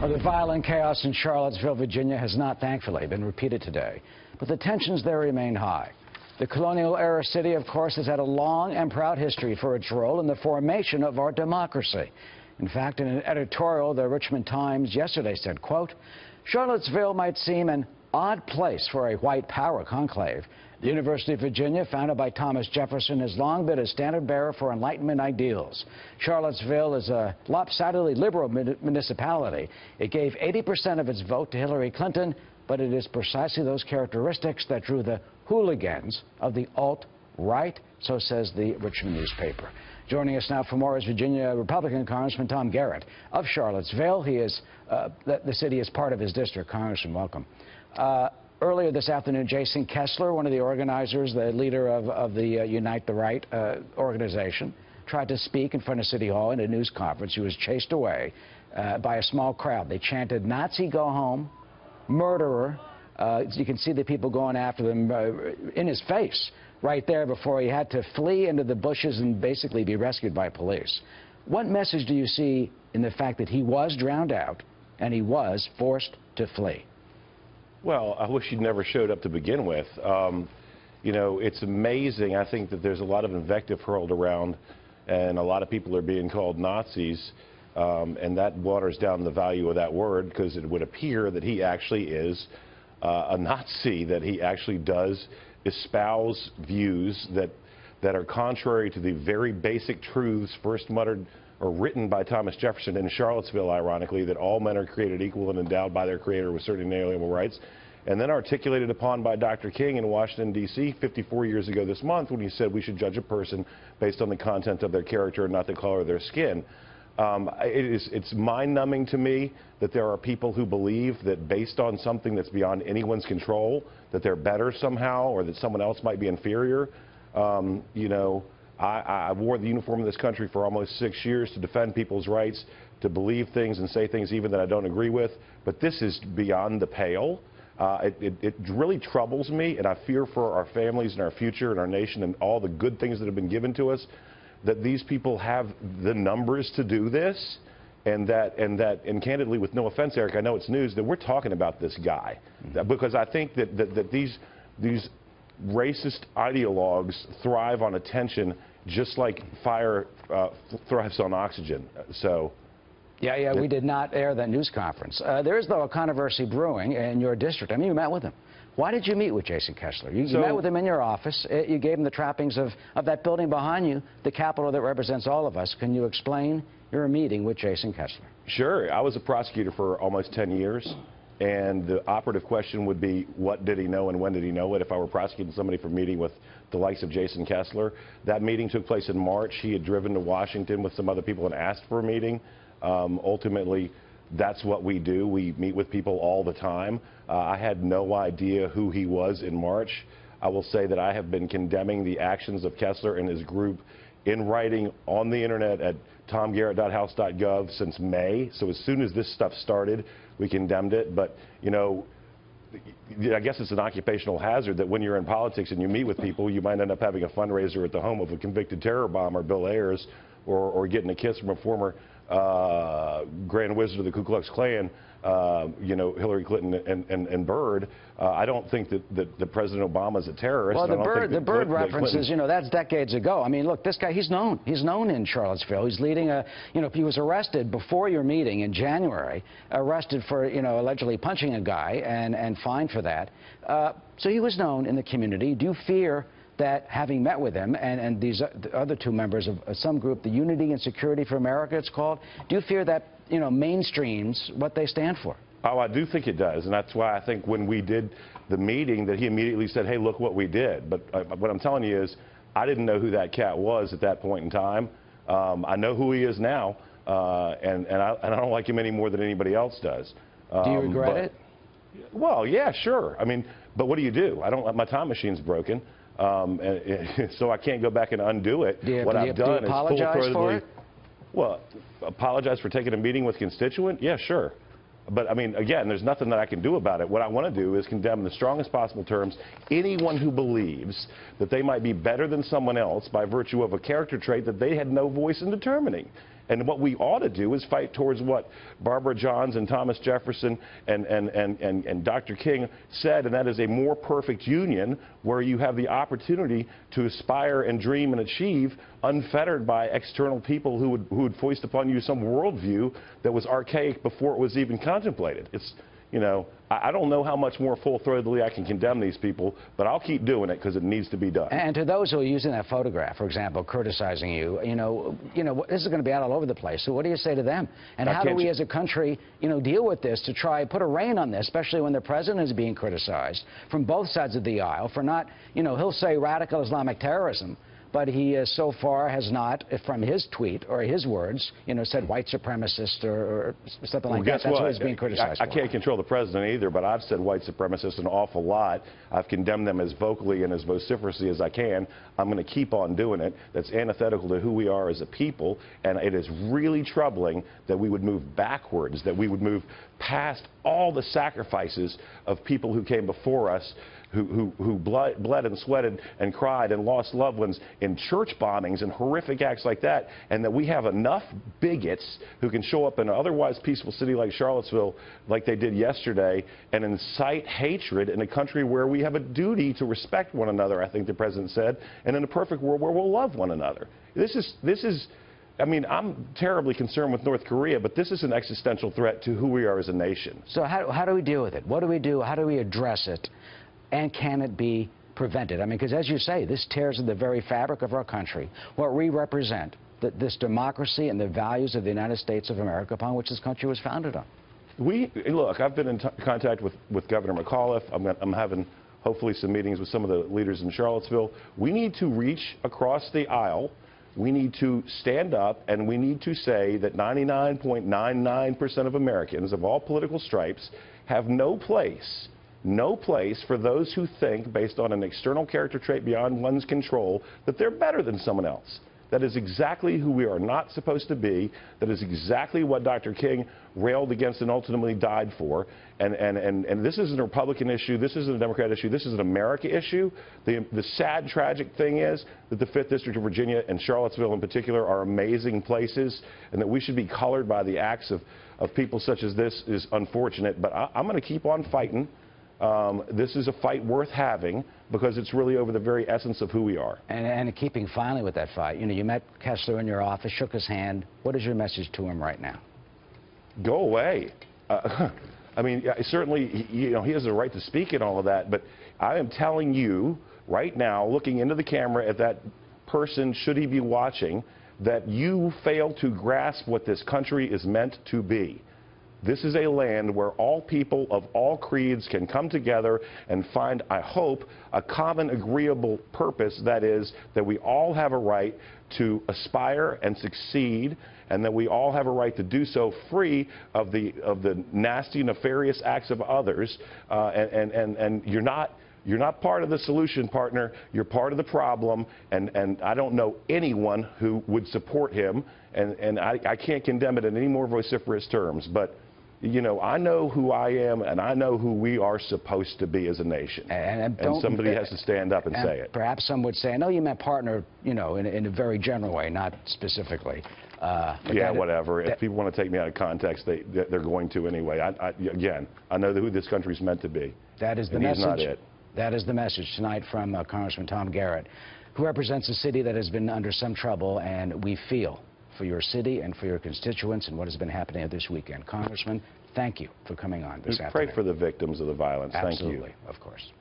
Well, the violent chaos in Charlottesville, Virginia has not, thankfully, been repeated today, but the tensions there remain high. The colonial-era city, of course, has had a long and proud history for its role in the formation of our democracy. In fact, in an editorial, the Richmond Times yesterday said, quote, Charlottesville might seem an odd place for a white power conclave. The University of Virginia, founded by Thomas Jefferson, has long been a standard bearer for Enlightenment ideals. Charlottesville is a lopsidedly liberal municipality. It gave 80% of its vote to Hillary Clinton, but it is precisely those characteristics that drew the hooligans of the alt-right, so says the Richmond newspaper. Joining us now for more is Virginia Republican Congressman Tom Garrett of Charlottesville. He is, the city is part of his district. Congressman, welcome. Earlier this afternoon, Jason Kessler, one of the organizers, the leader of the Unite the Right organization, tried to speak in front of City Hall in a news conference. He was chased away by a small crowd. They chanted, Nazi, go home, murderer. You can see the people going after them in his face right there before he had to flee into the bushes and basically be rescued by police. What message do you see in the fact that he was drowned out and he was forced to flee? Well, I wish he'd never showed up to begin with. You know, it's amazing. I think that there's a lot of invective hurled around, and a lot of people are being called Nazis, and that waters down the value of that word, because it would appear that he actually is a Nazi, that he actually does espouse views that are contrary to the very basic truths first muttered or written by Thomas Jefferson in Charlottesville, ironically, that all men are created equal and endowed by their Creator with certain inalienable rights, and then articulated upon by Dr. King in Washington, D.C. 54 years ago this month when he said we should judge a person based on the content of their character and not the color of their skin. It's mind-numbing to me that there are people who believe that based on something that's beyond anyone's control, that they're better somehow or that someone else might be inferior. You know, I wore the uniform of this country for almost 6 years to defend people's rights, to believe things and say things even that I don't agree with, but this is beyond the pale. It really troubles me, and I fear for our families and our future and our nation and all the good things that have been given to us, that these people have the numbers to do this, and candidly, with no offense, Eric, I know it's news, that we're talking about this guy. Because I think that these racist ideologues thrive on attention just like fire thrives on oxygen. So. Yeah, we did not air that news conference. There is, though, a controversy brewing in your district. I mean, you met with him. Why did you meet with Jason Kessler? You met with him in your office. You gave him the trappings of that building behind you, the Capitol that represents all of us. Can you explain your meeting with Jason Kessler? Sure. I was a prosecutor for almost 10 years, and the operative question would be, what did he know and when did he know it? If I were prosecuting somebody for meeting with the likes of Jason Kessler. That meeting took place in March. He had driven to Washington with some other people and asked for a meeting. Ultimately, that's what we do. We meet with people all the time. I had no idea who he was in March. I will say that I have been condemning the actions of Kessler and his group in writing on the internet at tomgarrett.house.gov since May. So as soon as this stuff started, we condemned it. But, you know, I guess it's an occupational hazard that when you're in politics and you meet with people, you might end up having a fundraiser at the home of a convicted terror bomber, Bill Ayers, or getting a kiss from a former Grand Wizard of the Ku Klux Klan, you know, Hillary Clinton and Byrd. I don't think that President Obama is a terrorist. Well, the Byrd references, you know, that's decades ago. I mean, look, this guy, he's known. He's known in Charlottesville. He's leading a, you know, he was arrested before your meeting in January, arrested for, you know, allegedly punching a guy and fined for that. So he was known in the community. Do you fear that having met with him and these other two members of some group, the Unity and Security for America, it's called, do you fear that, you know, mainstreams what they stand for? Oh, I do think it does, and that's why I think when we did the meeting that he immediately said, hey, look what we did. But what I'm telling you is I didn't know who that cat was at that point in time. I know who he is now, and I don't like him any more than anybody else does. Do you regret it? Well, yeah, sure. I mean, but what do you do? My time machine's broken. So I can't go back and undo it. What I've done is full-throatedly. Well, apologize for taking a meeting with constituent? Yeah, sure. But, I mean, again, there's nothing that I can do about it. What I want to do is condemn in the strongest possible terms anyone who believes that they might be better than someone else by virtue of a character trait that they had no voice in determining. And what we ought to do is fight towards what Barbara Johns and Thomas Jefferson and Dr. King said, and that is a more perfect union where you have the opportunity to aspire and dream and achieve unfettered by external people who would foist upon you some worldview that was archaic before it was even contemplated. It's, you know, I don't know how much more full-throatedly I can condemn these people, but I'll keep doing it because it needs to be done. And to those who are using that photograph, for example, criticizing you, you know, this is going to be out all over the place. So what do you say to them? And how do we as a country, deal with this to try put a rein on this, especially when the president is being criticized from both sides of the aisle for not, he'll say radical Islamic terrorism, but he so far has not, from his tweet or his words, said white supremacist or something like that. That's what he's being criticized for. I can't control the president either, but I've said white supremacists an awful lot. I've condemned them as vocally and as vociferously as I can. I'm going to keep on doing it. That's antithetical to who we are as a people, and it is really troubling that we would move backwards, that we would move past all the sacrifices of people who came before us, who bled and sweated and cried and lost loved ones in church bombings and horrific acts like that, and that we have enough bigots who can show up in an otherwise peaceful city like Charlottesville, like they did yesterday, and incite hatred in a country where we have a duty to respect one another, I think the president said, and in a perfect world where we'll love one another. This is I mean, I'm terribly concerned with North Korea, but this is an existential threat to who we are as a nation. So how do we deal with it? What do we do? How do we address it? And can it be prevented? I mean, because as you say, this tears at the very fabric of our country, what we represent, this democracy and the values of the United States of America upon which this country was founded on. Look, I've been in contact with Governor McAuliffe. I'm having hopefully some meetings with some of the leaders in Charlottesville. We need to reach across the aisle. We need to stand up and we need to say that 99.99% of Americans of all political stripes have no place for those who think, based on an external character trait beyond one's control, that they're better than someone else. That is exactly who we are not supposed to be. That is exactly what Dr. King railed against and ultimately died for. And this isn't a Republican issue. This isn't a Democrat issue. This is an America issue. The sad, tragic thing is that the 5th District of Virginia and Charlottesville in particular are amazing places, and that we should be colored by the acts of people such as this is unfortunate. But I'm going to keep on fighting. This is a fight worth having because it's really over the very essence of who we are. And keeping finally with that fight, you met Kessler in your office, shook his hand. What is your message to him right now? Go away. I mean, certainly, he has the right to speak and all of that, but I am telling you right now, looking into the camera at that person, should he be watching, that you fail to grasp what this country is meant to be. This is a land where all people of all creeds can come together and find, I hope, a common agreeable purpose, that is, that we all have a right to aspire and succeed, and that we all have a right to do so free of the nasty, nefarious acts of others. And you're not part of the solution, partner. You're part of the problem, and I don't know anyone who would support him, and I can't condemn it in any more vociferous terms, but I know who I am, and I know who we are supposed to be as a nation. And somebody has to stand up and say it. Perhaps some would say, I know you meant partner, in a very general way, not specifically. Yeah, whatever. If people want to take me out of context, they're going to anyway. Again, I know who this country's meant to be. That is the message. He's not it. That is the message tonight from Congressman Tom Garrett, who represents a city that has been under some trouble, and we feel for your city and for your constituents and what has been happening this weekend. Congressman, thank you for coming on this afternoon. Pray for the victims of the violence. Absolutely, thank you. Of course.